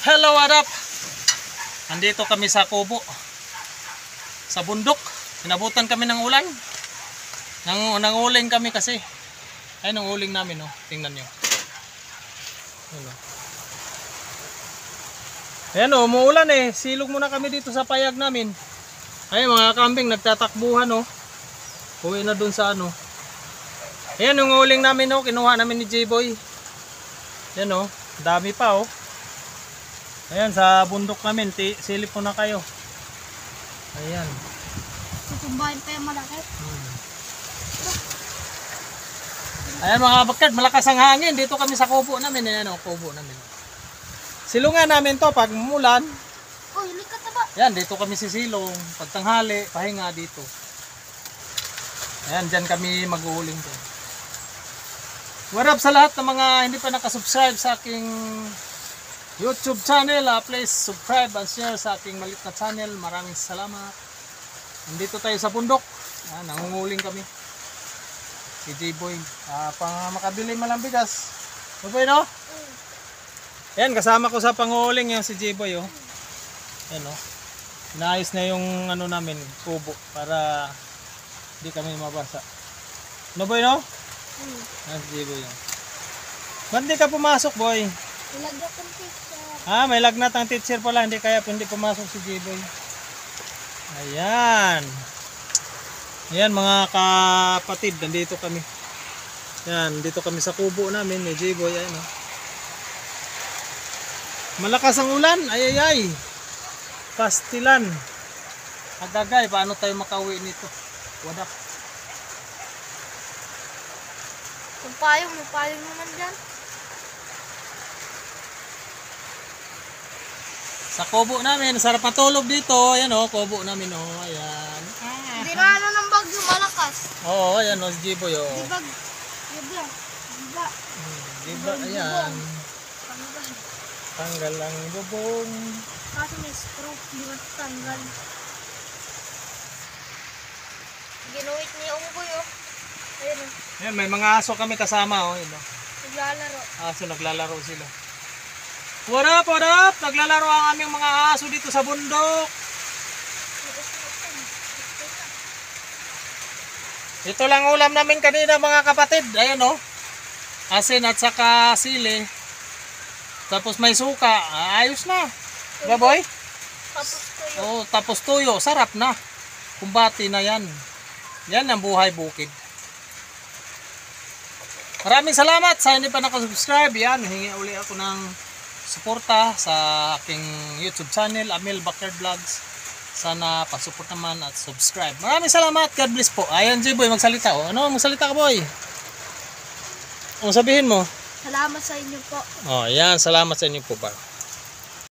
Hello, what up? Nandito kami sa kubo, sa bundok. Pinabutan kami ng ulan. Nanguling kami kasi. Ayun ang uling namin, oh. Tingnan nyo. Ayan, oh, umuulan eh. Silog muna kami dito sa payag namin. Ayun, mga kambing nagtatakbuhan, oh. Uwi na dun sa ano. Ayan yung uling namin, oh. Kinuha namin ni J-Boy. Ayan, oh. Dami pa, oh. Ayan, sa bundok namin, silip po na kayo. Ayan. Tutumbahin pa yung malaki. Ayan mga bakad, malakas ang hangin. Dito kami sa kubo namin. Ayan o, kubo namin. Silungan namin to pag umulan. Oh, likat na ba? Ayan, dito kami sisilong. Pag tanghali, pahinga dito. Ayan, dyan kami mag-uuling to. What up sa lahat ng mga hindi pa nakasubscribe sa aking YouTube channel, please subscribe and share sa ating maliit na channel. Maraming salamat. Nandito tayo sa bundok. Nangunguling kami. Si J-Boy. Pang makabili malang bigas. Boy, no? Ayan, kasama ko sa panguling yung si J-Boy. Oh. Ayan, oh. Inaayos na yung ano namin, kubo. Para hindi kami mabasa. No, boy, no? Ayan si J-Boy. Oh. Ba't di ka pumasok, boy? Ilagay kong teacher. May lagnat ang teacher pala, hindi kaya hindi pumasok si J-Boy. Ayan. Ayan mga kapatid, nandito kami. Ayan, dito kami sa kubo namin ni J-Boy. Ayan, oh. Malakas ang ulan, ayayay. Pastilan. Agagay, paano tayo makauwi nito? Wadak. May payong naman dyan. Sa kubo namin, sarap matulog dito. Ayan o, kubo namin o. Ayan. Hindi na ano ng bagyo malakas. Oo, ayan o, si J-Boy o. Diba? Diba? Diba, ayan. Tanggal. Tanggal ang bubong. Kaso may stroke, di ba tanggal? Ginuwit niya yung unggoy oh. Ayun oh. Ayan, may mga aso kami kasama o. Naglalaro. Aso, naglalaro sila. What up, what up? Naglalaro ang aming mga aso dito sa bundok. Ito lang ulam namin kanina mga kapatid. Ayan o. Asin at saka sili. Tapos may suka. Ayos na. Diba boy? Tapos tuyo. Oo, tapos tuyo. Sarap na. Kumbati na yan. Yan ang buhay bukid. Maraming salamat sa hindi pa nakasubscribe. Yan, hingi uli ako ng suporta sa aking YouTube channel, Amel Backyard Vlogs. Sana pa-support naman at subscribe. Maraming salamat. God bless po. Ayan, J-Boy, magsalita. O, ano? Magsalita ka, boy. Ano sabihin mo? Salamat sa inyo po. Oh, ayan. Salamat sa inyo po ba.